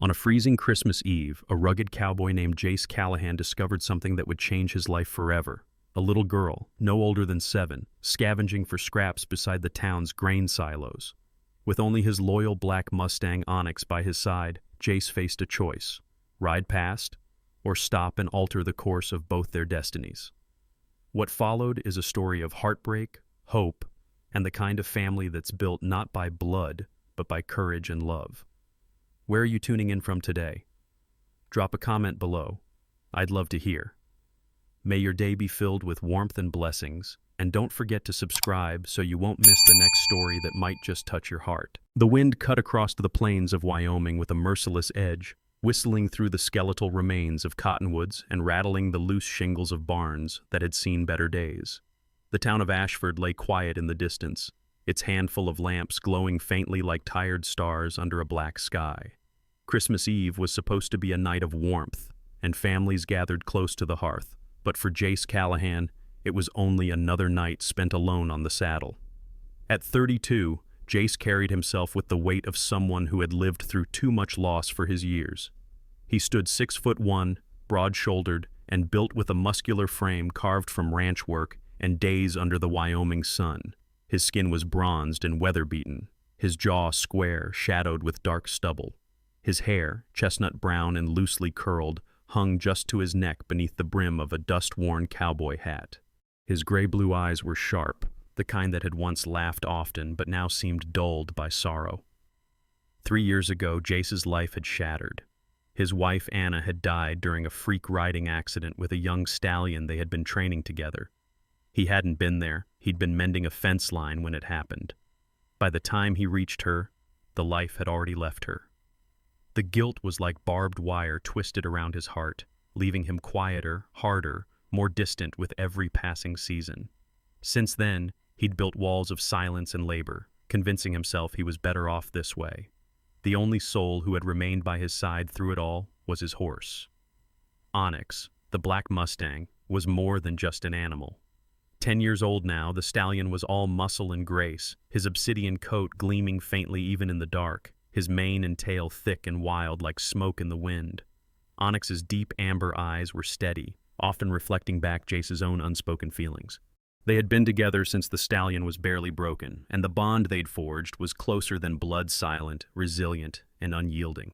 On a freezing Christmas Eve, a rugged cowboy named Jace Callahan discovered something that would change his life forever. A little girl, no older than 7, scavenging for scraps beside the town's grain silos. With only his loyal black Mustang Onyx by his side, Jace faced a choice: ride past, or stop and alter the course of both their destinies. What followed is a story of heartbreak, hope, and the kind of family that's built not by blood, but by courage and love. Where are you tuning in from today? Drop a comment below. I'd love to hear. May your day be filled with warmth and blessings, and don't forget to subscribe so you won't miss the next story that might just touch your heart. The wind cut across the plains of Wyoming with a merciless edge, whistling through the skeletal remains of cottonwoods and rattling the loose shingles of barns that had seen better days. The town of Ashford lay quiet in the distance, its handful of lamps glowing faintly like tired stars under a black sky. Christmas Eve was supposed to be a night of warmth, and families gathered close to the hearth, but for Jace Callahan, it was only another night spent alone on the saddle. At 32, Jace carried himself with the weight of someone who had lived through too much loss for his years. He stood 6'1", broad-shouldered, and built with a muscular frame carved from ranch work and days under the Wyoming sun. His skin was bronzed and weather-beaten, his jaw square, shadowed with dark stubble. His hair, chestnut brown and loosely curled, hung just to his neck beneath the brim of a dust-worn cowboy hat. His gray-blue eyes were sharp, the kind that had once laughed often but now seemed dulled by sorrow. 3 years ago, Jace's life had shattered. His wife, Anna, had died during a freak riding accident with a young stallion they had been training together. He hadn't been there. He'd been mending a fence line when it happened. By the time he reached her, the life had already left her. The guilt was like barbed wire twisted around his heart, leaving him quieter, harder, more distant with every passing season. Since then, he'd built walls of silence and labor, convincing himself he was better off this way. The only soul who had remained by his side through it all was his horse. Onyx, the black Mustang, was more than just an animal. 10 years old now, the stallion was all muscle and grace, his obsidian coat gleaming faintly even in the dark, his mane and tail thick and wild like smoke in the wind. Onyx's deep amber eyes were steady, often reflecting back Jace's own unspoken feelings. They had been together since the stallion was barely broken, and the bond they'd forged was closer than blood-silent, resilient, and unyielding.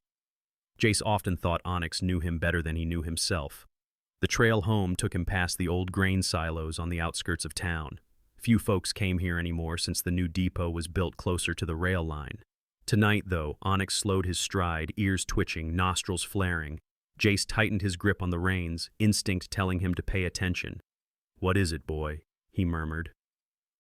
Jace often thought Onyx knew him better than he knew himself. The trail home took him past the old grain silos on the outskirts of town. Few folks came here anymore since the new depot was built closer to the rail line. Tonight, though, Onyx slowed his stride, ears twitching, nostrils flaring. Jace tightened his grip on the reins, instinct telling him to pay attention. "What is it, boy?" he murmured.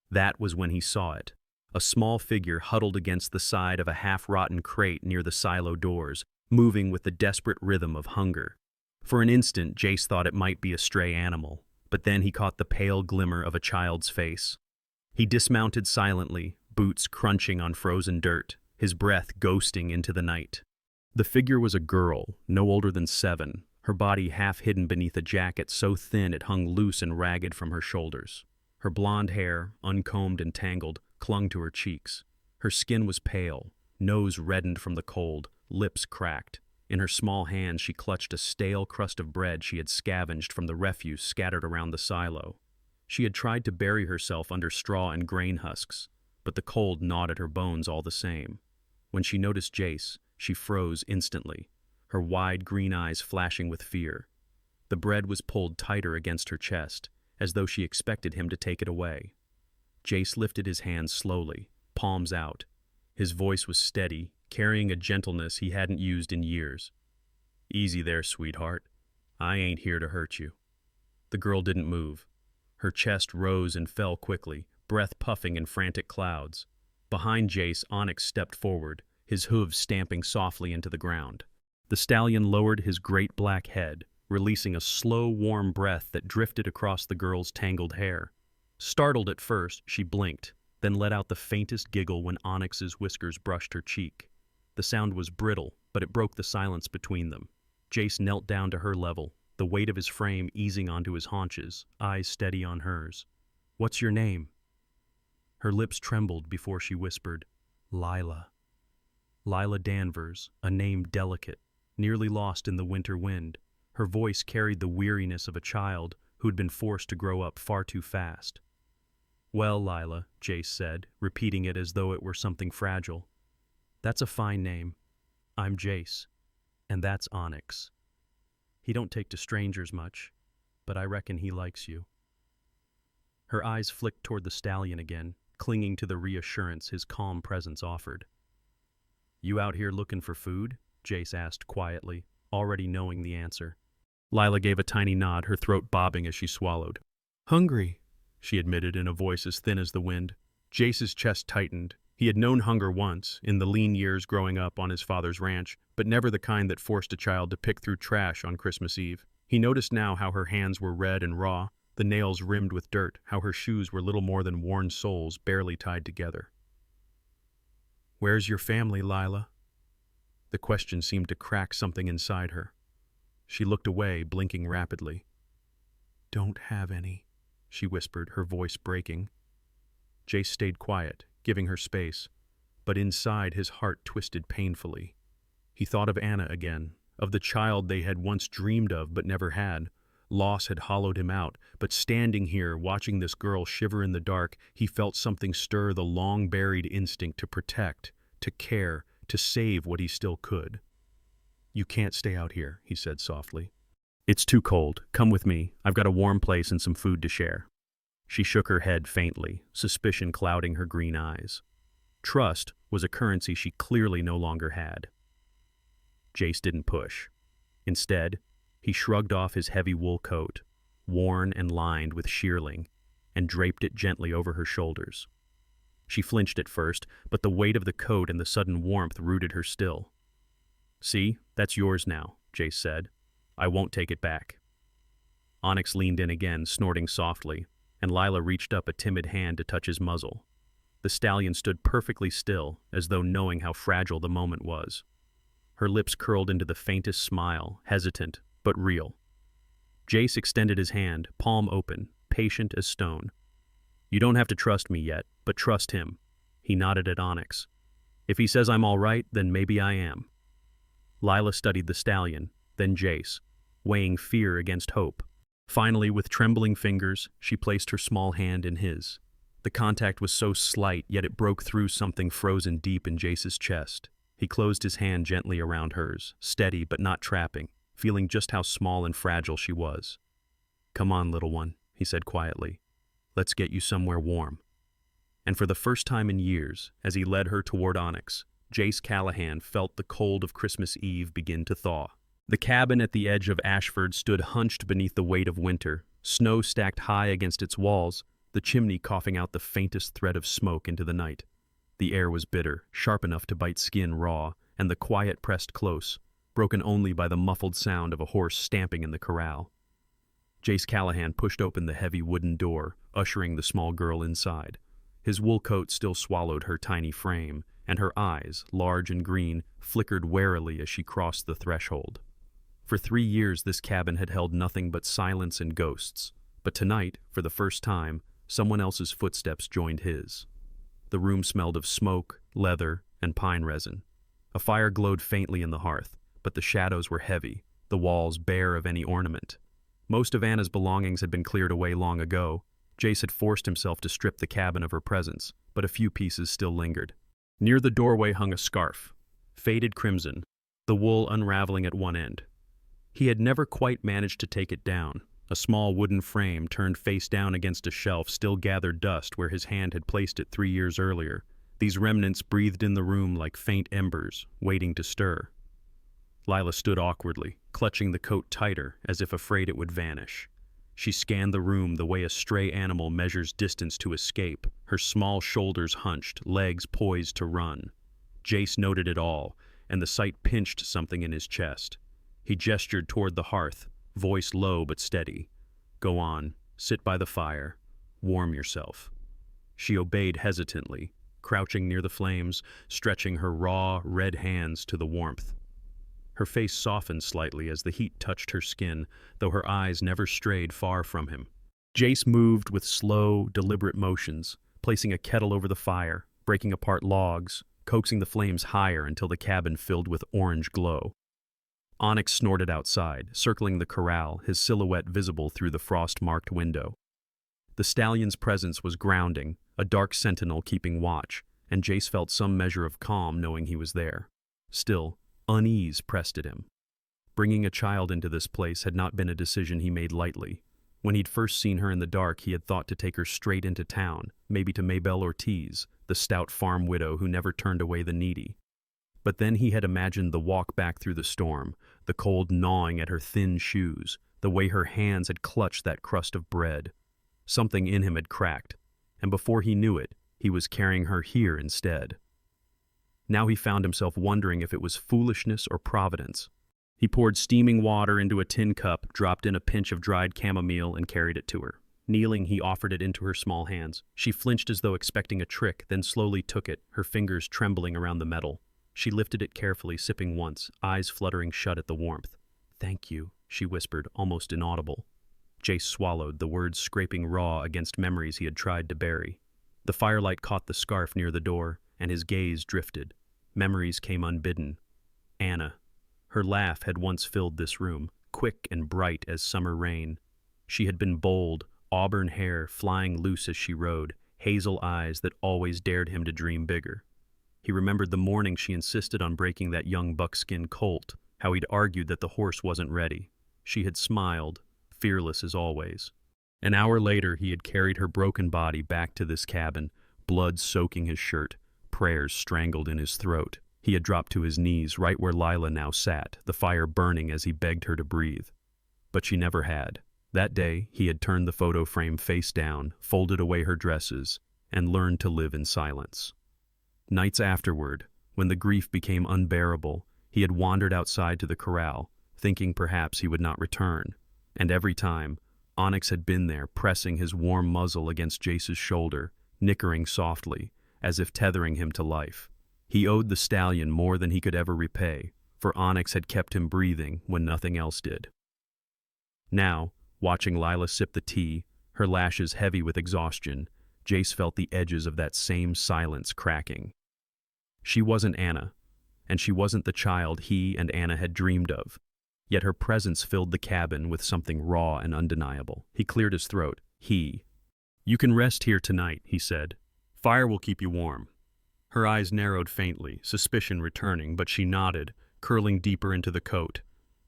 That was when he saw it. A small figure huddled against the side of a half-rotten crate near the silo doors, moving with the desperate rhythm of hunger. For an instant, Jace thought it might be a stray animal, but then he caught the pale glimmer of a child's face. He dismounted silently, boots crunching on frozen dirt, his breath ghosting into the night. The figure was a girl, no older than 7, her body half hidden beneath a jacket so thin it hung loose and ragged from her shoulders. Her blonde hair, uncombed and tangled, clung to her cheeks. Her skin was pale, nose reddened from the cold, lips cracked. In her small hand she clutched a stale crust of bread she had scavenged from the refuse scattered around the silo. She had tried to bury herself under straw and grain husks, but the cold gnawed at her bones all the same. When she noticed Jace, she froze instantly, her wide green eyes flashing with fear. The bread was pulled tighter against her chest, as though she expected him to take it away. Jace lifted his hands slowly, palms out. His voice was steady, carrying a gentleness he hadn't used in years. "Easy there, sweetheart. I ain't here to hurt you." The girl didn't move. Her chest rose and fell quickly, breath puffing in frantic clouds. Behind Jace, Onyx stepped forward, his hooves stamping softly into the ground. The stallion lowered his great black head, releasing a slow, warm breath that drifted across the girl's tangled hair. Startled at first, she blinked, then let out the faintest giggle when Onyx's whiskers brushed her cheek. The sound was brittle, but it broke the silence between them. Jace knelt down to her level, the weight of his frame easing onto his haunches, eyes steady on hers. "What's your name?" Her lips trembled before she whispered, "Lila." Lila Danvers, a name delicate, nearly lost in the winter wind. Her voice carried the weariness of a child who'd been forced to grow up far too fast. "Well, Lila," Jace said, repeating it as though it were something fragile. "That's a fine name. I'm Jace, and that's Onyx. He don't take to strangers much, but I reckon he likes you." Her eyes flicked toward the stallion again, clinging to the reassurance his calm presence offered. "You out here looking for food?" Jace asked quietly, already knowing the answer. Lila gave a tiny nod, her throat bobbing as she swallowed. "Hungry," she admitted in a voice as thin as the wind. Jace's chest tightened. He had known hunger once, in the lean years growing up on his father's ranch, but never the kind that forced a child to pick through trash on Christmas Eve. He noticed now how her hands were red and raw, the nails rimmed with dirt, how her shoes were little more than worn soles barely tied together. "Where's your family, Lila?" The question seemed to crack something inside her. She looked away, blinking rapidly. "Don't have any," she whispered, her voice breaking. Jace stayed quiet, giving her space, but inside his heart twisted painfully. He thought of Anna again, of the child they had once dreamed of but never had. Loss had hollowed him out, but standing here, watching this girl shiver in the dark, he felt something stir the long-buried instinct to protect, to care, to save what he still could. "You can't stay out here," he said softly. "It's too cold. Come with me. I've got a warm place and some food to share." She shook her head faintly, suspicion clouding her green eyes. Trust was a currency she clearly no longer had. Jace didn't push. Instead, he shrugged off his heavy wool coat, worn and lined with shearling, and draped it gently over her shoulders. She flinched at first, but the weight of the coat and the sudden warmth rooted her still. "See, that's yours now," Jace said. "I won't take it back." Onyx leaned in again, snorting softly, and Lila reached up a timid hand to touch his muzzle. The stallion stood perfectly still, as though knowing how fragile the moment was. Her lips curled into the faintest smile, hesitant, but real. Jace extended his hand, palm open, patient as stone. "You don't have to trust me yet, but trust him." He nodded at Onyx. "If he says I'm all right, then maybe I am." Lila studied the stallion, then Jace, weighing fear against hope. Finally, with trembling fingers, she placed her small hand in his. The contact was so slight, yet it broke through something frozen deep in Jace's chest. He closed his hand gently around hers, steady but not trapping, feeling just how small and fragile she was. "Come on, little one," he said quietly. "Let's get you somewhere warm." And for the first time in years, as he led her toward Onyx, Jace Callahan felt the cold of Christmas Eve begin to thaw. The cabin at the edge of Ashford stood hunched beneath the weight of winter, snow stacked high against its walls, the chimney coughing out the faintest thread of smoke into the night. The air was bitter, sharp enough to bite skin raw, and the quiet pressed close, broken only by the muffled sound of a horse stamping in the corral. Jace Callahan pushed open the heavy wooden door, ushering the small girl inside. His wool coat still swallowed her tiny frame, and her eyes, large and green, flickered warily as she crossed the threshold. For 3 years this cabin had held nothing but silence and ghosts, but tonight, for the first time, someone else's footsteps joined his. The room smelled of smoke, leather, and pine resin. A fire glowed faintly in the hearth, but the shadows were heavy, the walls bare of any ornament. Most of Anna's belongings had been cleared away long ago. Jace had forced himself to strip the cabin of her presence, but a few pieces still lingered. Near the doorway hung a scarf, faded crimson, the wool unraveling at one end. He had never quite managed to take it down. A small wooden frame turned face down against a shelf still gathered dust where his hand had placed it 3 years earlier. These remnants breathed in the room like faint embers, waiting to stir. Lila stood awkwardly, clutching the coat tighter as if afraid it would vanish. She scanned the room the way a stray animal measures distance to escape, her small shoulders hunched, legs poised to run. Jace noted it all, and the sight pinched something in his chest. He gestured toward the hearth, voice low but steady. "Go on, sit by the fire, warm yourself." She obeyed hesitantly, crouching near the flames, stretching her raw, red hands to the warmth. Her face softened slightly as the heat touched her skin, though her eyes never strayed far from him. Jace moved with slow, deliberate motions, placing a kettle over the fire, breaking apart logs, coaxing the flames higher until the cabin filled with orange glow. Onyx snorted outside, circling the corral, his silhouette visible through the frost-marked window. The stallion's presence was grounding, a dark sentinel keeping watch, and Jace felt some measure of calm knowing he was there. Still, unease pressed at him. Bringing a child into this place had not been a decision he made lightly. When he'd first seen her in the dark, he had thought to take her straight into town, maybe to Maybelle Ortiz, the stout farm widow who never turned away the needy. But then he had imagined the walk back through the storm, the cold gnawing at her thin shoes, the way her hands had clutched that crust of bread. Something in him had cracked, and before he knew it, he was carrying her here instead. Now he found himself wondering if it was foolishness or providence. He poured steaming water into a tin cup, dropped in a pinch of dried chamomile, and carried it to her. Kneeling, he offered it into her small hands. She flinched as though expecting a trick, then slowly took it, her fingers trembling around the metal. She lifted it carefully, sipping once, eyes fluttering shut at the warmth. "Thank you," she whispered, almost inaudible. Jace swallowed, the words scraping raw against memories he had tried to bury. The firelight caught the scarf near the door, and his gaze drifted. Memories came unbidden. Anna. Her laugh had once filled this room, quick and bright as summer rain. She had been bold, auburn hair flying loose as she rode, hazel eyes that always dared him to dream bigger. He remembered the morning she insisted on breaking that young buckskin colt, how he'd argued that the horse wasn't ready. She had smiled, fearless as always. An hour later, he had carried her broken body back to this cabin, blood soaking his shirt, prayers strangled in his throat. He had dropped to his knees right where Lila now sat, the fire burning as he begged her to breathe. But she never had. That day, he had turned the photo frame face down, folded away her dresses, and learned to live in silence. Nights afterward, when the grief became unbearable, he had wandered outside to the corral, thinking perhaps he would not return. And every time, Onyx had been there, pressing his warm muzzle against Jace's shoulder, nickering softly, as if tethering him to life. He owed the stallion more than he could ever repay, for Onyx had kept him breathing when nothing else did. Now, watching Lila sip the tea, her lashes heavy with exhaustion, Jace felt the edges of that same silence cracking. She wasn't Anna, and she wasn't the child he and Anna had dreamed of. Yet her presence filled the cabin with something raw and undeniable. He cleared his throat. "You can rest here tonight," he said. "Fire will keep you warm." Her eyes narrowed faintly, suspicion returning, but she nodded, curling deeper into the coat.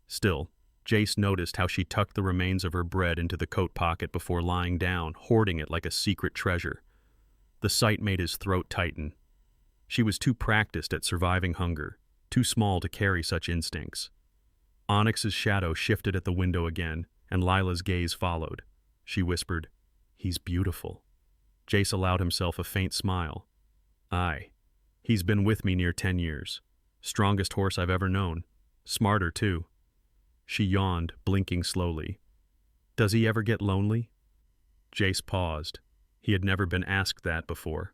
Still, Jace noticed how she tucked the remains of her bread into the coat pocket before lying down, hoarding it like a secret treasure. The sight made his throat tighten. She was too practiced at surviving hunger, too small to carry such instincts. Onyx's shadow shifted at the window again, and Lila's gaze followed. She whispered, "He's beautiful." Jace allowed himself a faint smile. "Aye. He's been with me near 10 years. Strongest horse I've ever known. Smarter, too." She yawned, blinking slowly. "Does he ever get lonely?" Jace paused. He had never been asked that before.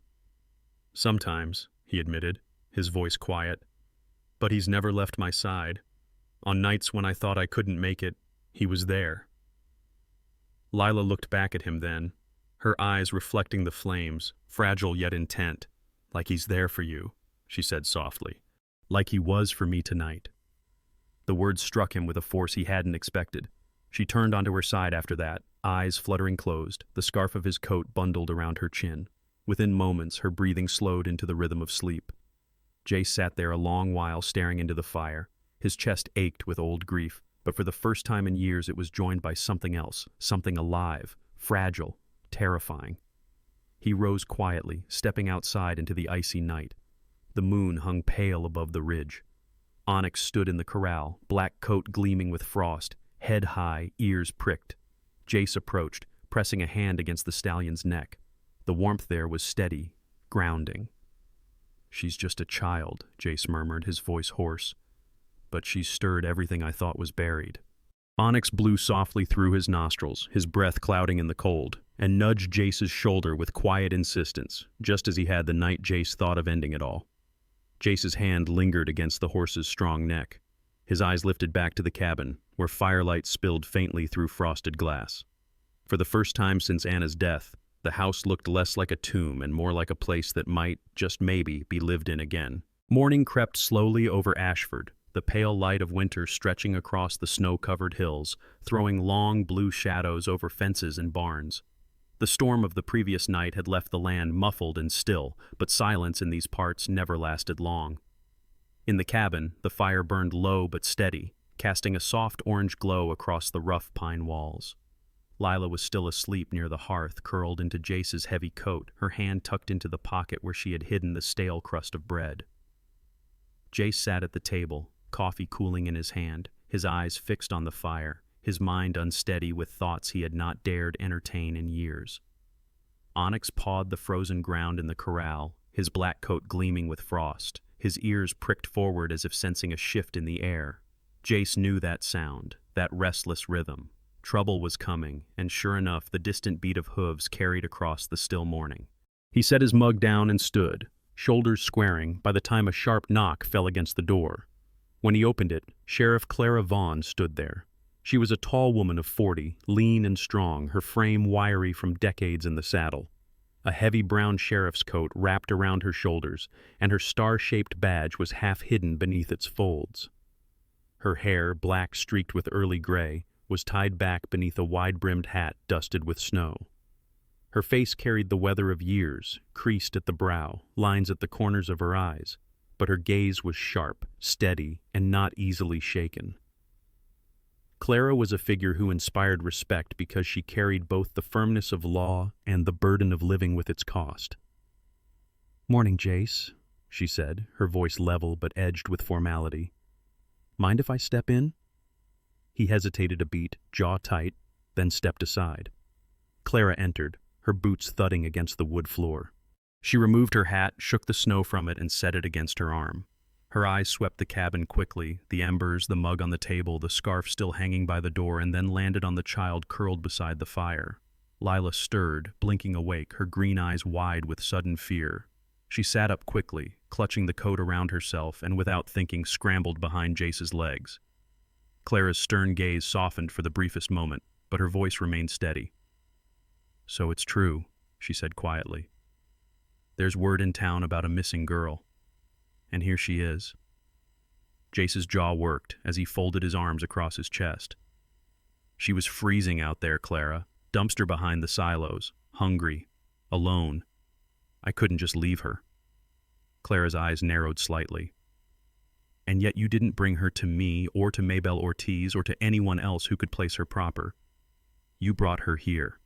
"Sometimes," he admitted, his voice quiet. "But he's never left my side. On nights when I thought I couldn't make it, he was there." Lila looked back at him then, her eyes reflecting the flames, fragile yet intent. "Like he's there for you," she said softly. "Like he was for me tonight." The words struck him with a force he hadn't expected. She turned onto her side after that, eyes fluttering closed, the scarf of his coat bundled around her chin. Within moments, her breathing slowed into the rhythm of sleep. Jace sat there a long while staring into the fire. His chest ached with old grief, but for the first time in years it was joined by something else, something alive, fragile, terrifying. He rose quietly, stepping outside into the icy night. The moon hung pale above the ridge. Onyx stood in the corral, black coat gleaming with frost, head high, ears pricked. Jace approached, pressing a hand against the stallion's neck. The warmth there was steady, grounding. "She's just a child," Jace murmured, his voice hoarse. "But she stirred everything I thought was buried." Onyx blew softly through his nostrils, his breath clouding in the cold, and nudged Jace's shoulder with quiet insistence, just as he had the night Jace thought of ending it all. Jace's hand lingered against the horse's strong neck. His eyes lifted back to the cabin, where firelight spilled faintly through frosted glass. For the first time since Anna's death, the house looked less like a tomb and more like a place that might, just maybe, be lived in again. Morning crept slowly over Ashford, the pale light of winter stretching across the snow-covered hills, throwing long blue shadows over fences and barns. The storm of the previous night had left the land muffled and still, but silence in these parts never lasted long. In the cabin, the fire burned low but steady, casting a soft orange glow across the rough pine walls. Lila was still asleep near the hearth, curled into Jace's heavy coat, her hand tucked into the pocket where she had hidden the stale crust of bread. Jace sat at the table, coffee cooling in his hand, his eyes fixed on the fire, his mind unsteady with thoughts he had not dared entertain in years. Onyx pawed the frozen ground in the corral, his black coat gleaming with frost, his ears pricked forward as if sensing a shift in the air. Jace knew that sound, that restless rhythm. Trouble was coming, and sure enough, the distant beat of hooves carried across the still morning. He set his mug down and stood, shoulders squaring, by the time a sharp knock fell against the door. When he opened it, Sheriff Clara Vaughn stood there. She was a tall woman of 40, lean and strong, her frame wiry from decades in the saddle. A heavy brown sheriff's coat wrapped around her shoulders, and her star-shaped badge was half hidden beneath its folds. Her hair, black streaked with early gray, was tied back beneath a wide-brimmed hat dusted with snow. Her face carried the weather of years, creased at the brow, lines at the corners of her eyes, but her gaze was sharp, steady, and not easily shaken. Clara was a figure who inspired respect because she carried both the firmness of law and the burden of living with its cost. "Morning, Jace," she said, her voice level but edged with formality. "Mind if I step in?" He hesitated a beat, jaw tight, then stepped aside. Clara entered, her boots thudding against the wood floor. She removed her hat, shook the snow from it, and set it against her arm. Her eyes swept the cabin quickly, the embers, the mug on the table, the scarf still hanging by the door, and then landed on the child curled beside the fire. Lila stirred, blinking awake, her green eyes wide with sudden fear. She sat up quickly, clutching the coat around herself, and without thinking scrambled behind Jace's legs. Clara's stern gaze softened for the briefest moment, but her voice remained steady. "So it's true," she said quietly. "There's word in town about a missing girl. And here she is." Jace's jaw worked as he folded his arms across his chest. "She was freezing out there, Clara, dumpster behind the silos, hungry, alone. I couldn't just leave her." Clara's eyes narrowed slightly. "And yet you didn't bring her to me or to Maybelle Ortiz or to anyone else who could place her proper. You brought her here.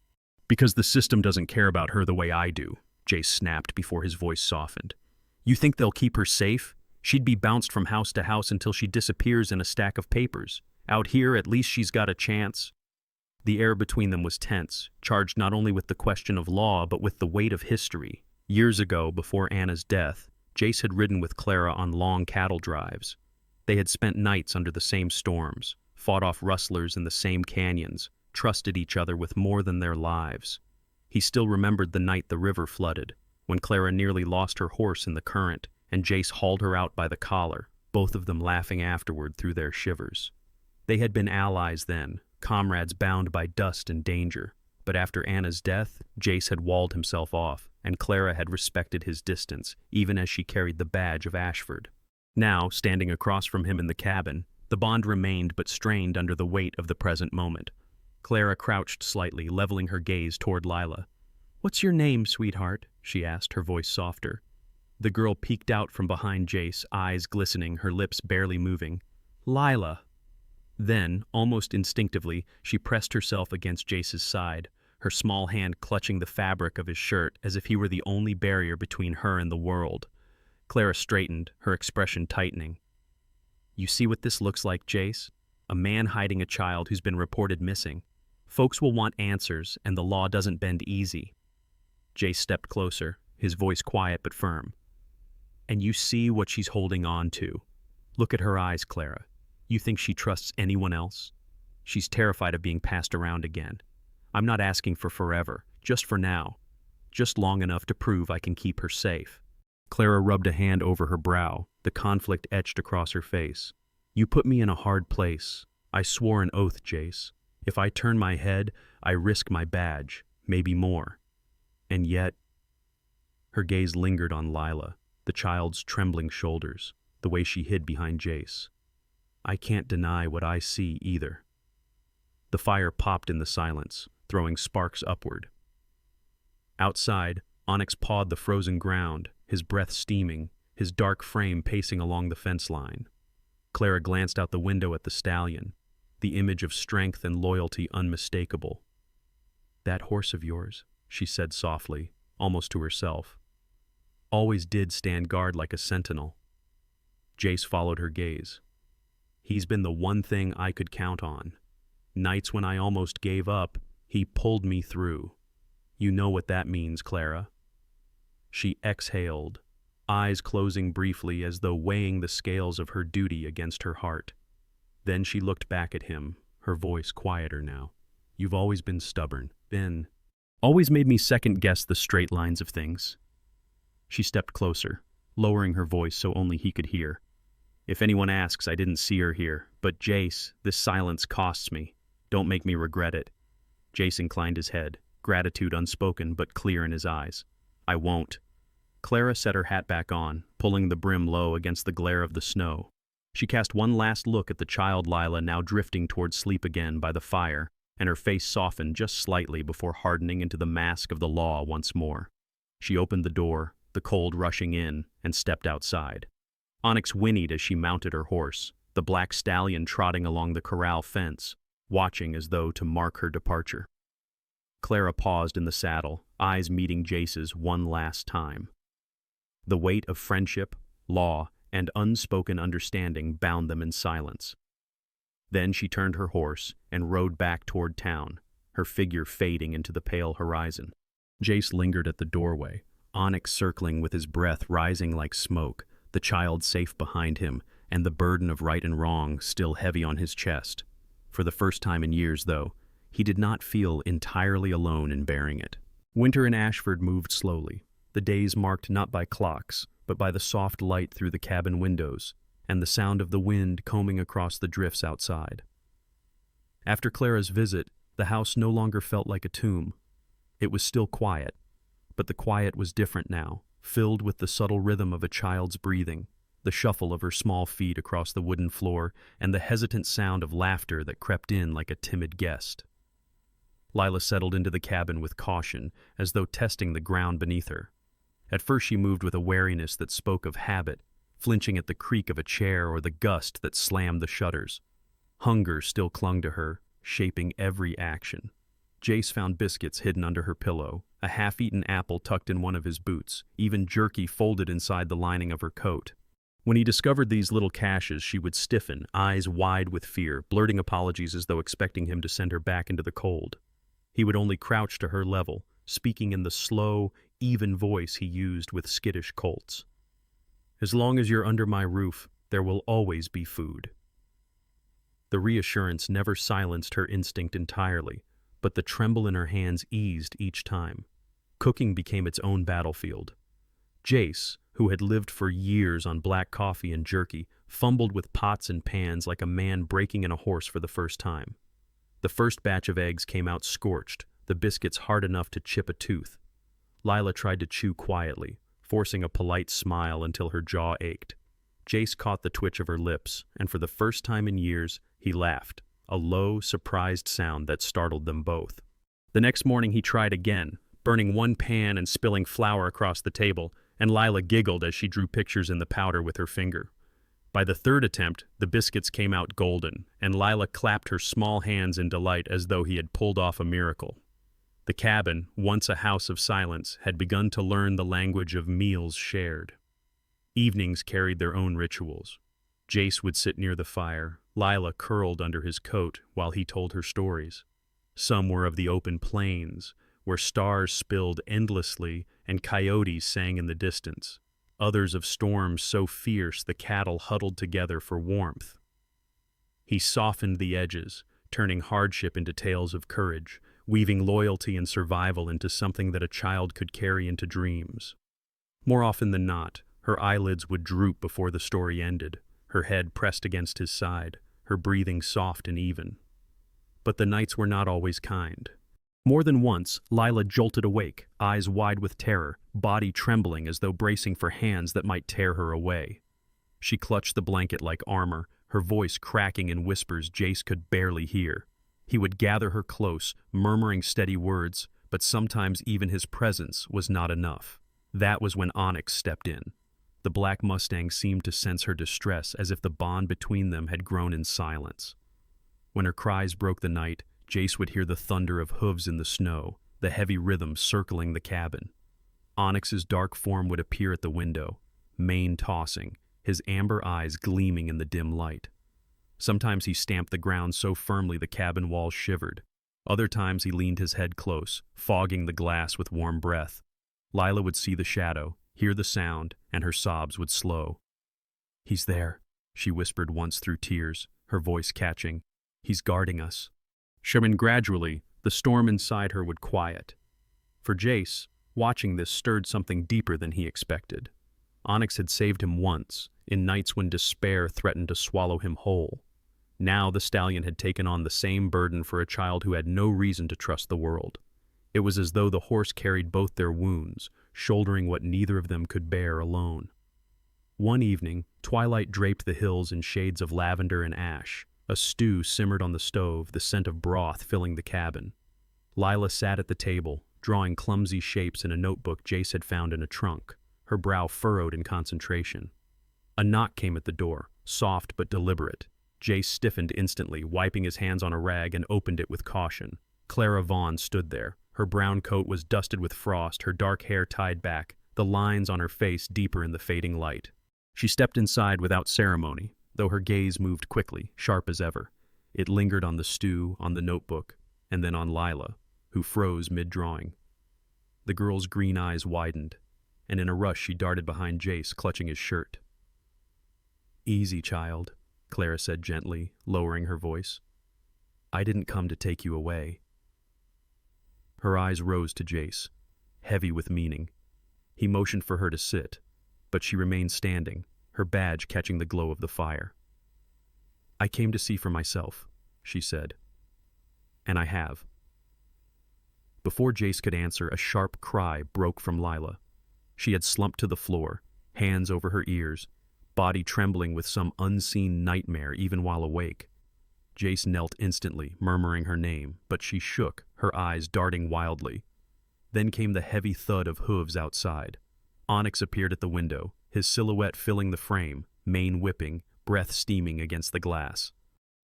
Because the system doesn't care about her the way I do," Jace snapped before his voice softened. "You think they'll keep her safe? She'd be bounced from house to house until she disappears in a stack of papers. Out here, at least she's got a chance." The air between them was tense, charged not only with the question of law but with the weight of history. Years ago, before Anna's death, Jace had ridden with Clara on long cattle drives. They had spent nights under the same storms, fought off rustlers in the same canyons, trusted each other with more than their lives. He still remembered the night the river flooded, when Clara nearly lost her horse in the current, and Jace hauled her out by the collar, both of them laughing afterward through their shivers. They had been allies then, comrades bound by dust and danger, but after Anna's death, Jace had walled himself off, and Clara had respected his distance, even as she carried the badge of Ashford. Now, standing across from him in the cabin, the bond remained but strained under the weight of the present moment. Clara crouched slightly, leveling her gaze toward Lila. "What's your name, sweetheart?" she asked, her voice softer. The girl peeked out from behind Jace, eyes glistening, her lips barely moving. "Lila." Then, almost instinctively, she pressed herself against Jace's side, her small hand clutching the fabric of his shirt as if he were the only barrier between her and the world. Clara straightened, her expression tightening. "You see what this looks like, Jace? A man hiding a child who's been reported missing. Folks will want answers, and the law doesn't bend easy." Jace stepped closer, his voice quiet but firm. "And you see what she's holding on to. Look at her eyes, Clara. You think she trusts anyone else? She's terrified of being passed around again. I'm not asking for forever, just for now. Just long enough to prove I can keep her safe." Clara rubbed a hand over her brow, the conflict etched across her face. "You put me in a hard place. I swore an oath, Jace. If I turn my head, I risk my badge, maybe more. And yet..." Her gaze lingered on Lila, the child's trembling shoulders, the way she hid behind Jace. I can't deny what I see either. The fire popped in the silence, throwing sparks upward. Outside, Onyx pawed the frozen ground, his breath steaming, his dark frame pacing along the fence line. Clara glanced out the window at the stallion, the image of strength and loyalty unmistakable. "That horse of yours," she said softly, almost to herself, "always did stand guard like a sentinel." Jace followed her gaze. "He's been the one thing I could count on. Nights when I almost gave up, he pulled me through. You know what that means, Clara." She exhaled, eyes closing briefly as though weighing the scales of her duty against her heart. Then she looked back at him, her voice quieter now. "You've always been stubborn, always made me second-guess the straight lines of things." She stepped closer, lowering her voice so only he could hear. "If anyone asks, I didn't see her here, but Jace, this silence costs me. Don't make me regret it." Jace inclined his head, gratitude unspoken but clear in his eyes. "I won't." Clara set her hat back on, pulling the brim low against the glare of the snow. She cast one last look at the child Lila now drifting toward sleep again by the fire, and her face softened just slightly before hardening into the mask of the law once more. She opened the door, the cold rushing in, and stepped outside. Onyx whinnied as she mounted her horse, the black stallion trotting along the corral fence, watching as though to mark her departure. Clara paused in the saddle, eyes meeting Jace's one last time. The weight of friendship, law, and unspoken understanding bound them in silence. Then she turned her horse and rode back toward town, her figure fading into the pale horizon. Jace lingered at the doorway, Onyx circling with his breath rising like smoke, the child safe behind him, and the burden of right and wrong still heavy on his chest. For the first time in years, though, he did not feel entirely alone in bearing it. Winter in Ashford moved slowly, the days marked not by clocks, but by the soft light through the cabin windows, and the sound of the wind combing across the drifts outside. After Clara's visit, the house no longer felt like a tomb. It was still quiet, but the quiet was different now, filled with the subtle rhythm of a child's breathing, the shuffle of her small feet across the wooden floor, and the hesitant sound of laughter that crept in like a timid guest. Lila settled into the cabin with caution, as though testing the ground beneath her. At first she moved with a wariness that spoke of habit, flinching at the creak of a chair or the gust that slammed the shutters. Hunger still clung to her, shaping every action. Jace found biscuits hidden under her pillow, a half-eaten apple tucked in one of his boots, even jerky folded inside the lining of her coat. When he discovered these little caches, she would stiffen, eyes wide with fear, blurting apologies as though expecting him to send her back into the cold. He would only crouch to her level, speaking in the slow, even voice he used with skittish colts. "As long as you're under my roof, there will always be food." The reassurance never silenced her instinct entirely, but the tremble in her hands eased each time. Cooking became its own battlefield. Jace, who had lived for years on black coffee and jerky, fumbled with pots and pans like a man breaking in a horse for the first time. The first batch of eggs came out scorched, the biscuits hard enough to chip a tooth. Lila tried to chew quietly, forcing a polite smile until her jaw ached. Jace caught the twitch of her lips, and for the first time in years, he laughed, a low, surprised sound that startled them both. The next morning he tried again, burning one pan and spilling flour across the table, and Lila giggled as she drew pictures in the powder with her finger. By the third attempt, the biscuits came out golden, and Lila clapped her small hands in delight as though he had pulled off a miracle. The cabin, once a house of silence, had begun to learn the language of meals shared. Evenings carried their own rituals. Jace would sit near the fire, Lila curled under his coat while he told her stories. Some were of the open plains, where stars spilled endlessly and coyotes sang in the distance. Others of storms so fierce the cattle huddled together for warmth. He softened the edges, turning hardship into tales of courage, weaving loyalty and survival into something that a child could carry into dreams. More often than not, her eyelids would droop before the story ended, her head pressed against his side, her breathing soft and even. But the nights were not always kind. More than once, Lila jolted awake, eyes wide with terror, body trembling as though bracing for hands that might tear her away. She clutched the blanket like armor, her voice cracking in whispers Jace could barely hear. He would gather her close, murmuring steady words, but sometimes even his presence was not enough. That was when Onyx stepped in. The black Mustang seemed to sense her distress, as if the bond between them had grown in silence. When her cries broke the night, Jace would hear the thunder of hooves in the snow, the heavy rhythm circling the cabin. Onyx's dark form would appear at the window, mane tossing, his amber eyes gleaming in the dim light. Sometimes he stamped the ground so firmly the cabin walls shivered. Other times he leaned his head close, fogging the glass with warm breath. Lila would see the shadow, hear the sound, and her sobs would slow. "He's there," she whispered once through tears, her voice catching. "He's guarding us." And gradually, the storm inside her would quiet. For Jace, watching this stirred something deeper than he expected. Onyx had saved him once, in nights when despair threatened to swallow him whole. Now the stallion had taken on the same burden for a child who had no reason to trust the world. It was as though the horse carried both their wounds, shouldering what neither of them could bear alone. One evening, twilight draped the hills in shades of lavender and ash. A stew simmered on the stove, the scent of broth filling the cabin. Lila sat at the table, drawing clumsy shapes in a notebook Jace had found in a trunk, her brow furrowed in concentration. A knock came at the door, soft but deliberate. Jace stiffened instantly, wiping his hands on a rag, and opened it with caution. Clara Vaughn stood there. Her brown coat was dusted with frost, her dark hair tied back, the lines on her face deeper in the fading light. She stepped inside without ceremony, though her gaze moved quickly, sharp as ever. It lingered on the stew, on the notebook, and then on Lila, who froze mid-drawing. The girl's green eyes widened, and in a rush she darted behind Jace, clutching his shirt. "Easy, child," Clara said gently, lowering her voice. "I didn't come to take you away." Her eyes rose to Jace, heavy with meaning. He motioned for her to sit, but she remained standing, her badge catching the glow of the fire. "I came to see for myself," she said. "And I have." Before Jace could answer, a sharp cry broke from Lila. She had slumped to the floor, hands over her ears, body trembling with some unseen nightmare even while awake. Jace knelt instantly, murmuring her name, but she shook, her eyes darting wildly. Then came the heavy thud of hooves outside. Onyx appeared at the window, his silhouette filling the frame, mane whipping, breath steaming against the glass.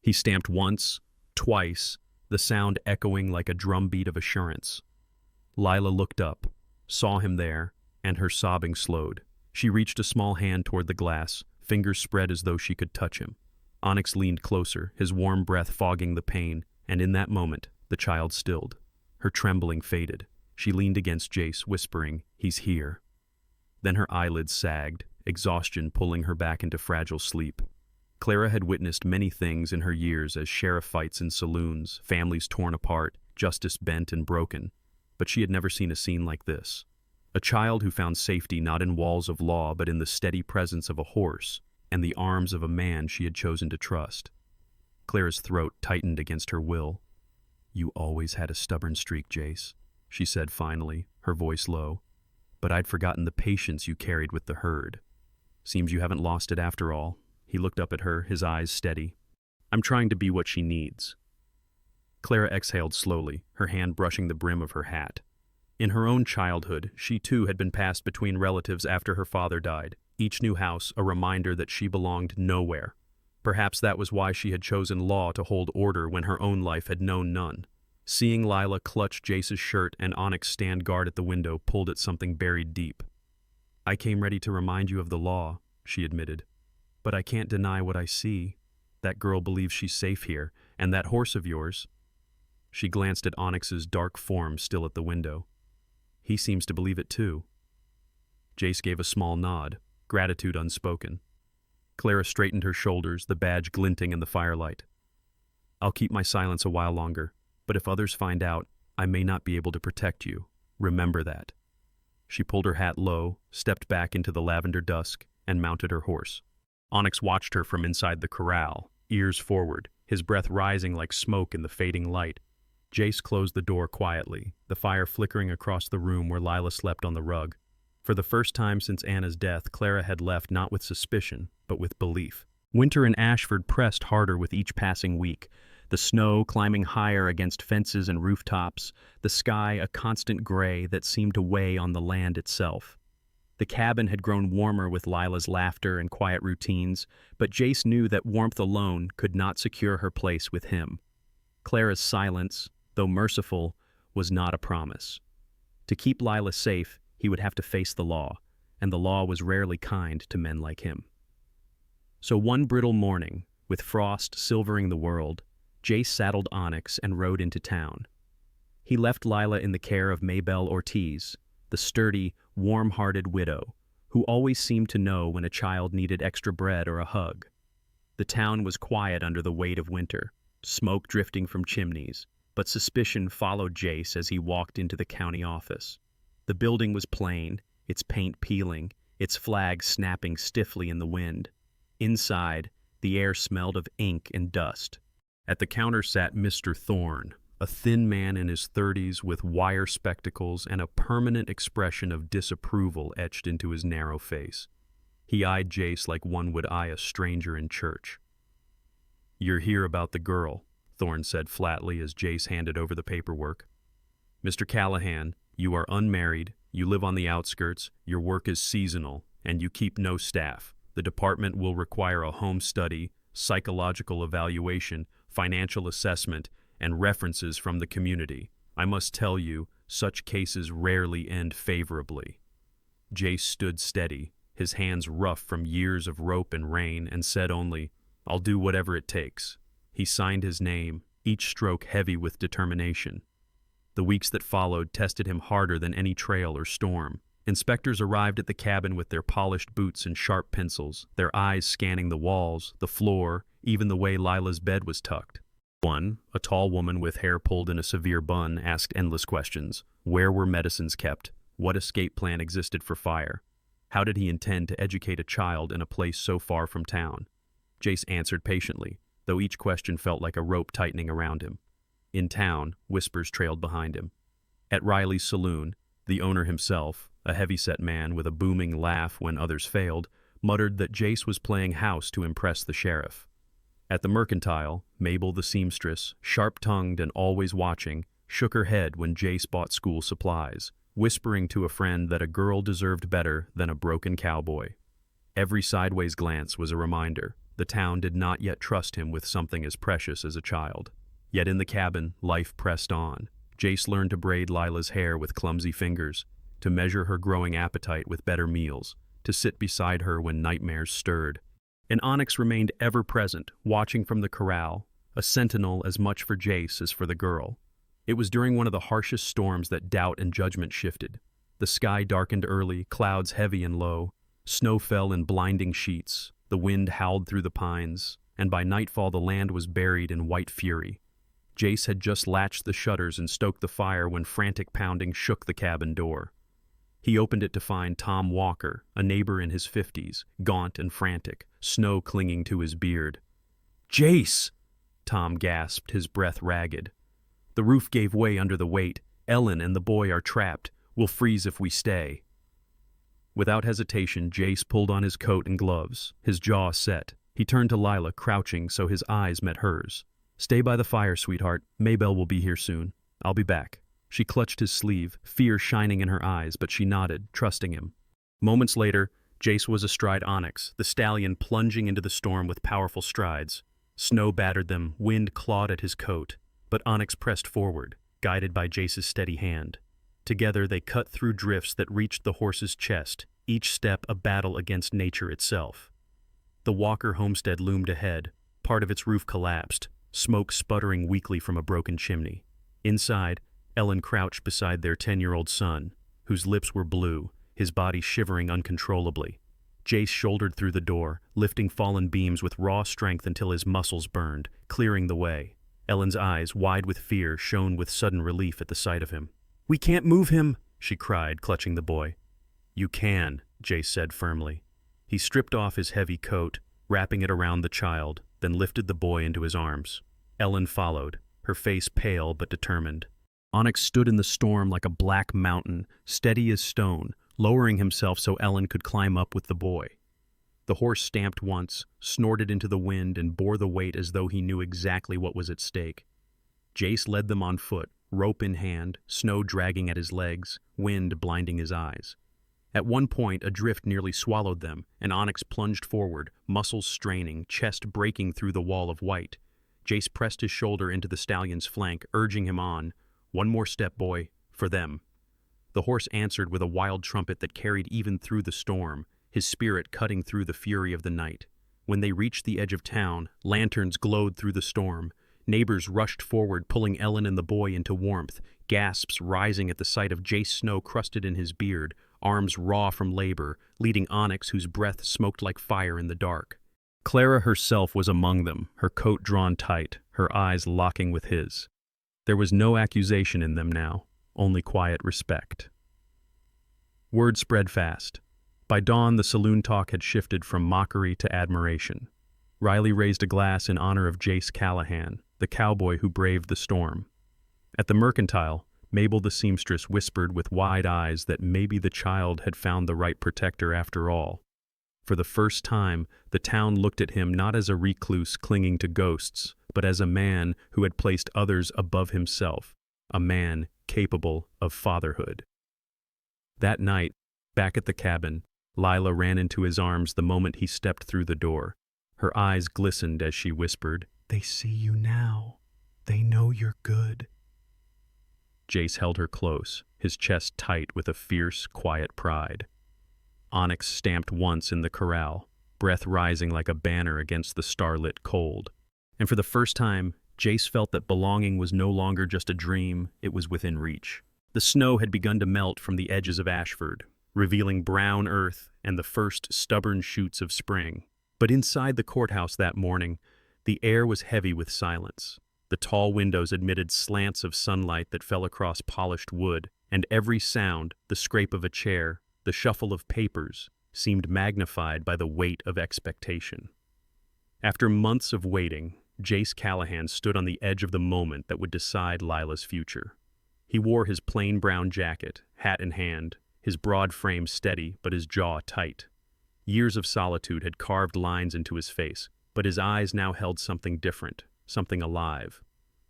He stamped once, twice, the sound echoing like a drumbeat of assurance. Lila looked up, saw him there, and her sobbing slowed. She reached a small hand toward the glass, fingers spread as though she could touch him. Onyx leaned closer, his warm breath fogging the pain, and in that moment, the child stilled. Her trembling faded. She leaned against Jace, whispering, "He's here." Then her eyelids sagged, exhaustion pulling her back into fragile sleep. Clara had witnessed many things in her years, as sheriff fights in saloons, families torn apart, justice bent and broken, but she had never seen a scene like this. A child who found safety not in walls of law but in the steady presence of a horse and the arms of a man she had chosen to trust. Clara's throat tightened against her will. "You always had a stubborn streak, Jace," she said finally, her voice low. "But I'd forgotten the patience you carried with the herd. Seems you haven't lost it after all." He looked up at her, his eyes steady. "I'm trying to be what she needs." Clara exhaled slowly, her hand brushing the brim of her hat. In her own childhood, she too had been passed between relatives after her father died, each new house a reminder that she belonged nowhere. Perhaps that was why she had chosen law to hold order when her own life had known none. Seeing Lila clutch Jace's shirt and Onyx stand guard at the window pulled at something buried deep. "I came ready to remind you of the law," she admitted. "But I can't deny what I see. That girl believes she's safe here, and that horse of yours—" She glanced at Onyx's dark form still at the window. "He seems to believe it too." Jace gave a small nod, gratitude unspoken. Clara straightened her shoulders, the badge glinting in the firelight. "I'll keep my silence a while longer, but if others find out, I may not be able to protect you. Remember that." She pulled her hat low, stepped back into the lavender dusk, and mounted her horse. Onyx watched her from inside the corral, ears forward, his breath rising like smoke in the fading light. Jace closed the door quietly, the fire flickering across the room where Lila slept on the rug. For the first time since Anna's death, Clara had left not with suspicion, but with belief. Winter in Ashford pressed harder with each passing week, the snow climbing higher against fences and rooftops, the sky a constant gray that seemed to weigh on the land itself. The cabin had grown warmer with Lila's laughter and quiet routines, but Jace knew that warmth alone could not secure her place with him. Clara's silence, though merciful, was not a promise. To keep Lila safe, he would have to face the law, and the law was rarely kind to men like him. So one brittle morning, with frost silvering the world, Jace saddled Onyx and rode into town. He left Lila in the care of Maybelle Ortiz, the sturdy, warm-hearted widow, who always seemed to know when a child needed extra bread or a hug. The town was quiet under the weight of winter, smoke drifting from chimneys, but suspicion followed Jace as he walked into the county office. The building was plain, its paint peeling, its flag snapping stiffly in the wind. Inside, the air smelled of ink and dust. At the counter sat Mr. Thorne, a thin man in his 30s with wire spectacles and a permanent expression of disapproval etched into his narrow face. He eyed Jace like one would eye a stranger in church. "You're here about the girl," Thorne said flatly as Jace handed over the paperwork. "Mr. Callahan, you are unmarried, you live on the outskirts, your work is seasonal, and you keep no staff. The department will require a home study, psychological evaluation, financial assessment, and references from the community. I must tell you, such cases rarely end favorably." Jace stood steady, his hands rough from years of rope and rain, and said only, "I'll do whatever it takes." He signed his name, each stroke heavy with determination. The weeks that followed tested him harder than any trail or storm. Inspectors arrived at the cabin with their polished boots and sharp pencils, their eyes scanning the walls, the floor, even the way Lila's bed was tucked. One, a tall woman with hair pulled in a severe bun, asked endless questions. Where were medicines kept? What escape plan existed for fire? How did he intend to educate a child in a place so far from town? Jace answered patiently, though each question felt like a rope tightening around him. In town, whispers trailed behind him. At Riley's saloon, the owner himself, a heavy-set man with a booming laugh when others failed, muttered that Jace was playing house to impress the sheriff. At the mercantile, Mabel the seamstress, sharp-tongued and always watching, shook her head when Jace bought school supplies, whispering to a friend that a girl deserved better than a broken cowboy. Every sideways glance was a reminder. The town did not yet trust him with something as precious as a child. Yet in the cabin, life pressed on. Jace learned to braid Lila's hair with clumsy fingers, to measure her growing appetite with better meals, to sit beside her when nightmares stirred. And Onyx remained ever present, watching from the corral, a sentinel as much for Jace as for the girl. It was during one of the harshest storms that doubt and judgment shifted. The sky darkened early, clouds heavy and low. Snow fell in blinding sheets. The wind howled through the pines, and by nightfall the land was buried in white fury. Jace had just latched the shutters and stoked the fire when frantic pounding shook the cabin door. He opened it to find Tom Walker, a neighbor in his 50s, gaunt and frantic, snow clinging to his beard. "Jace!" Tom gasped, his breath ragged. "The roof gave way under the weight. Ellen and the boy are trapped. We'll freeze if we stay." Without hesitation, Jace pulled on his coat and gloves, his jaw set. He turned to Lila, crouching so his eyes met hers. "Stay by the fire, sweetheart. Maybelle will be here soon. I'll be back." She clutched his sleeve, fear shining in her eyes, but she nodded, trusting him. Moments later, Jace was astride Onyx, the stallion plunging into the storm with powerful strides. Snow battered them, wind clawed at his coat, but Onyx pressed forward, guided by Jace's steady hand. Together they cut through drifts that reached the horse's chest, each step a battle against nature itself. The Walker homestead loomed ahead, part of its roof collapsed, smoke sputtering weakly from a broken chimney. Inside, Ellen crouched beside their 10-year-old son, whose lips were blue, his body shivering uncontrollably. Jace shouldered through the door, lifting fallen beams with raw strength until his muscles burned, clearing the way. Ellen's eyes, wide with fear, shone with sudden relief at the sight of him. "We can't move him," she cried, clutching the boy. "You can," Jace said firmly. He stripped off his heavy coat, wrapping it around the child, then lifted the boy into his arms. Ellen followed, her face pale but determined. Onyx stood in the storm like a black mountain, steady as stone, lowering himself so Ellen could climb up with the boy. The horse stamped once, snorted into the wind, and bore the weight as though he knew exactly what was at stake. Jace led them on foot, rope in hand, snow dragging at his legs, wind blinding his eyes. At one point, a drift nearly swallowed them, and Onyx plunged forward, muscles straining, chest breaking through the wall of white. Jace pressed his shoulder into the stallion's flank, urging him on. "One more step, boy, for them." The horse answered with a wild trumpet that carried even through the storm, his spirit cutting through the fury of the night. When they reached the edge of town, lanterns glowed through the storm. Neighbors rushed forward, pulling Ellen and the boy into warmth, gasps rising at the sight of Jace Snow crusted in his beard, arms raw from labor, leading Onyx whose breath smoked like fire in the dark. Clara herself was among them, her coat drawn tight, her eyes locking with his. There was no accusation in them now, only quiet respect. Word spread fast. By dawn, the saloon talk had shifted from mockery to admiration. Riley raised a glass in honor of Jace Callahan, the cowboy who braved the storm. At the Mercantile, Mabel the seamstress whispered with wide eyes that maybe the child had found the right protector after all. For the first time, the town looked at him not as a recluse clinging to ghosts, but as a man who had placed others above himself, a man capable of fatherhood. That night, back at the cabin, Lila ran into his arms the moment he stepped through the door. Her eyes glistened as she whispered, "They see you now. They know you're good." Jace held her close, his chest tight with a fierce, quiet pride. Onyx stamped once in the corral, breath rising like a banner against the starlit cold. And for the first time, Jace felt that belonging was no longer just a dream, it was within reach. The snow had begun to melt from the edges of Ashford, revealing brown earth and the first stubborn shoots of spring. But inside the courthouse that morning, the air was heavy with silence. The tall windows admitted slants of sunlight that fell across polished wood, and every sound, the scrape of a chair, the shuffle of papers, seemed magnified by the weight of expectation. After months of waiting, Jace Callahan stood on the edge of the moment that would decide Lila's future. He wore his plain brown jacket, hat in hand, his broad frame steady but his jaw tight. Years of solitude had carved lines into his face, but his eyes now held something different, something alive.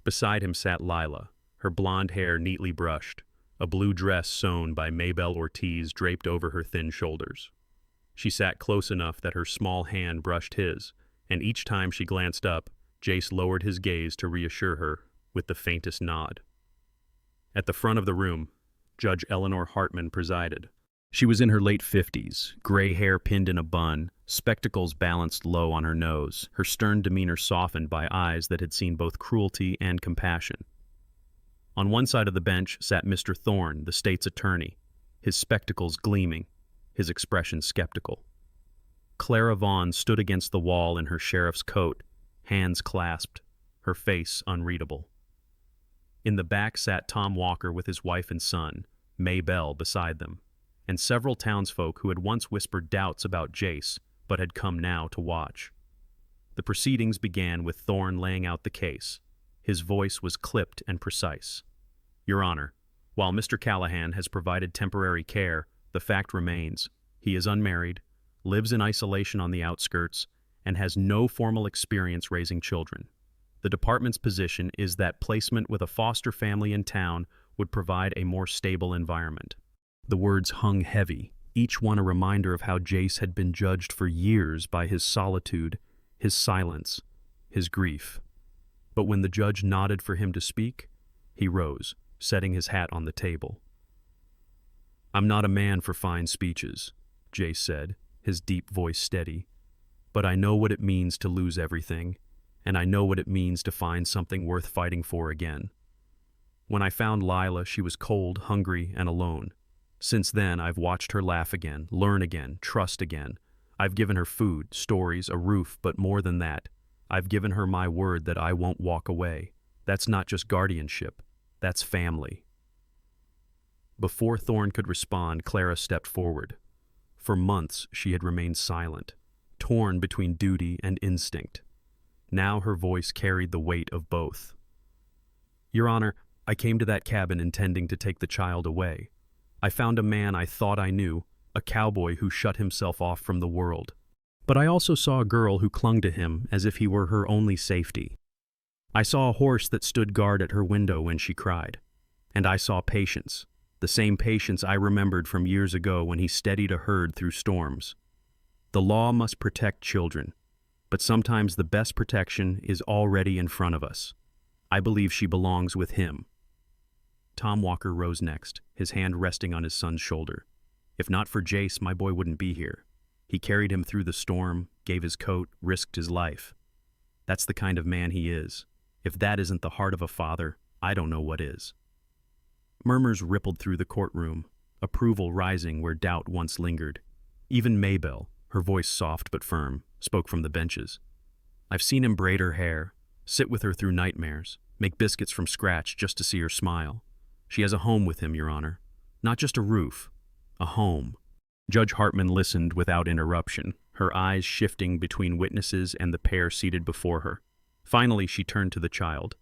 Beside him sat Lila, her blonde hair neatly brushed, a blue dress sewn by Maybelle Ortiz draped over her thin shoulders. She sat close enough that her small hand brushed his, and each time she glanced up, Jace lowered his gaze to reassure her with the faintest nod. At the front of the room, Judge Eleanor Hartman presided. She was in her late 50s, gray hair pinned in a bun, spectacles balanced low on her nose, her stern demeanor softened by eyes that had seen both cruelty and compassion. On one side of the bench sat Mr. Thorne, the state's attorney, his spectacles gleaming, his expression skeptical. Clara Vaughn stood against the wall in her sheriff's coat, hands clasped, her face unreadable. In the back sat Tom Walker with his wife and son, May Bell beside them, and several townsfolk who had once whispered doubts about Jace, but had come now to watch. The proceedings began with Thorne laying out the case. His voice was clipped and precise. "Your Honor, while Mr. Callahan has provided temporary care, the fact remains. He is unmarried, lives in isolation on the outskirts, and has no formal experience raising children. The department's position is that placement with a foster family in town would provide a more stable environment." The words hung heavy, each one a reminder of how Jace had been judged for years by his solitude, his silence, his grief. But when the judge nodded for him to speak, he rose, setting his hat on the table. "I'm not a man for fine speeches," Jace said, his deep voice steady, "but I know what it means to lose everything, and I know what it means to find something worth fighting for again. When I found Lila, she was cold, hungry, and alone. Since then, I've watched her laugh again, learn again, trust again. I've given her food, stories, a roof, but more than that, I've given her my word that I won't walk away. That's not just guardianship, that's family." Before Thorne could respond, Clara stepped forward. For months, she had remained silent, torn between duty and instinct. Now her voice carried the weight of both. "Your Honor, I came to that cabin intending to take the child away. I found a man I thought I knew, a cowboy who shut himself off from the world. But I also saw a girl who clung to him as if he were her only safety. I saw a horse that stood guard at her window when she cried. And I saw patience, the same patience I remembered from years ago when he steadied a herd through storms. The law must protect children, but sometimes the best protection is already in front of us. I believe she belongs with him. Tom Walker rose next, his hand resting on his son's shoulder. If not for Jace, my boy wouldn't be here. He carried him through the storm, gave his coat, risked his life. That's the kind of man he is. If that isn't the heart of a father, I don't know what is. Murmurs rippled through the courtroom, approval rising where doubt once lingered. Even Maybelle, her voice soft but firm, spoke from the benches. I've seen him braid her hair, sit with her through nightmares, make biscuits from scratch just to see her smile. She has a home with him, Your Honor. Not just a roof, a home. Judge Hartman listened without interruption, her eyes shifting between witnesses and the pair seated before her. Finally, she turned to the child.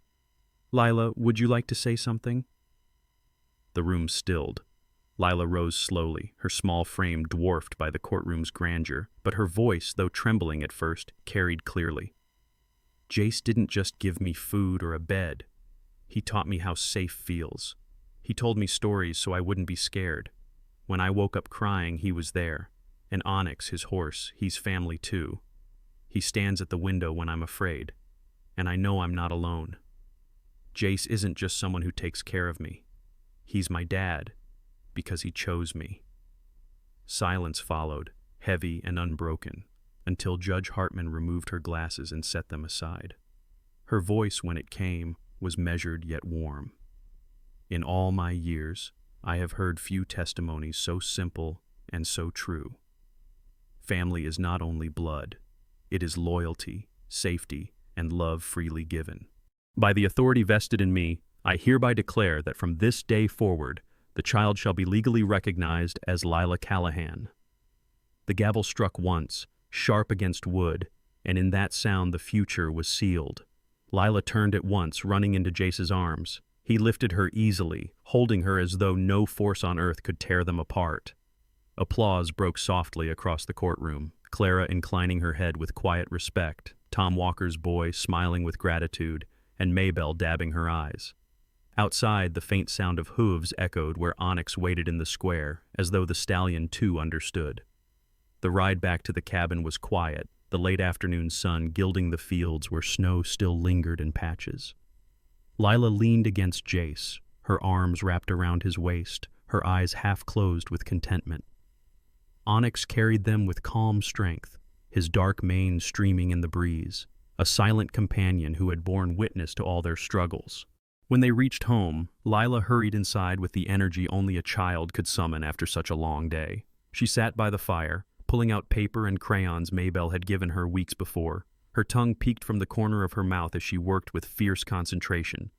Lila, would you like to say something? The room stilled. Lila rose slowly, her small frame dwarfed by the courtroom's grandeur, but her voice, though trembling at first, carried clearly. Jace didn't just give me food or a bed. He taught me how safe feels. He told me stories so I wouldn't be scared. When I woke up crying, he was there. And Onyx, his horse, he's family too. He stands at the window when I'm afraid. And I know I'm not alone. Jace isn't just someone who takes care of me. He's my dad, because he chose me. Silence followed, heavy and unbroken, until Judge Hartman removed her glasses and set them aside. Her voice, when it came, was measured yet warm. In all my years, I have heard few testimonies so simple and so true. Family is not only blood, it is loyalty, safety, and love freely given. By the authority vested in me, I hereby declare that from this day forward, the child shall be legally recognized as Lila Callahan. The gavel struck once, sharp against wood, and in that sound the future was sealed. Lila turned at once, running into Jace's arms. He lifted her easily, holding her as though no force on earth could tear them apart. Applause broke softly across the courtroom, Clara inclining her head with quiet respect, Tom Walker's boy smiling with gratitude, and Maybelle dabbing her eyes. Outside, the faint sound of hooves echoed where Onyx waited in the square, as though the stallion too understood. The ride back to the cabin was quiet, the late afternoon sun gilding the fields where snow still lingered in patches. Lila leaned against Jace, her arms wrapped around his waist, her eyes half closed with contentment. Onyx carried them with calm strength, his dark mane streaming in the breeze, a silent companion who had borne witness to all their struggles. When they reached home, Lila hurried inside with the energy only a child could summon after such a long day. She sat by the fire, pulling out paper and crayons Maybelle had given her weeks before. Her tongue peeked from the corner of her mouth as she worked with fierce concentration.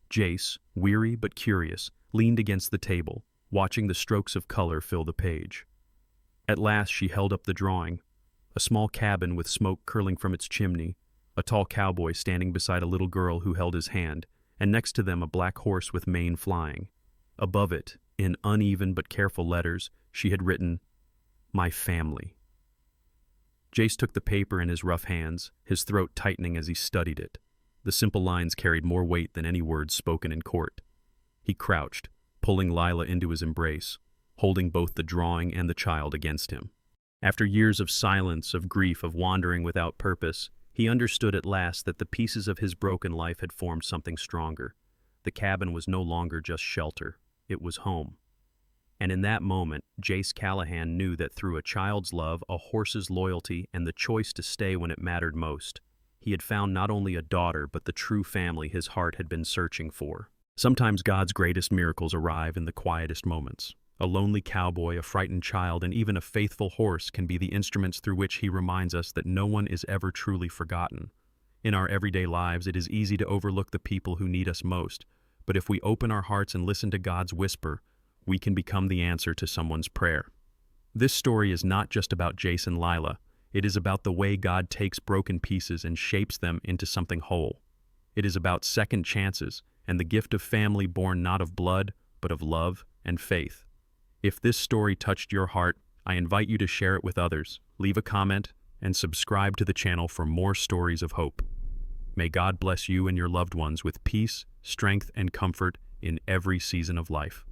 Jace, weary but curious, leaned against the table, watching the strokes of color fill the page. At last she held up the drawing, a small cabin with smoke curling from its chimney, a tall cowboy standing beside a little girl who held his hand, and next to them a black horse with mane flying. Above it, in uneven but careful letters, she had written, "My family." Jace took the paper in his rough hands, his throat tightening as he studied it. The simple lines carried more weight than any words spoken in court. He crouched, pulling Lila into his embrace, holding both the drawing and the child against him. After years of silence, of grief, of wandering without purpose, he understood at last that the pieces of his broken life had formed something stronger. The cabin was no longer just shelter, it was home. And in that moment, Jace Callahan knew that through a child's love, a horse's loyalty, and the choice to stay when it mattered most, he had found not only a daughter but the true family his heart had been searching for. Sometimes God's greatest miracles arrive in the quietest moments. A lonely cowboy, a frightened child, and even a faithful horse can be the instruments through which he reminds us that no one is ever truly forgotten. In our everyday lives, it is easy to overlook the people who need us most, but if we open our hearts and listen to God's whisper, we can become the answer to someone's prayer. This story is not just about Jace and Lila. It is about the way God takes broken pieces and shapes them into something whole. It is about second chances and the gift of family born not of blood, but of love and faith. If this story touched your heart, I invite you to share it with others, leave a comment, and subscribe to the channel for more stories of hope. May God bless you and your loved ones with peace, strength, and comfort in every season of life.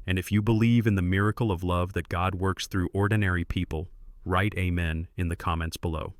And if you believe in the miracle of love that God works through ordinary people, write Amen in the comments below.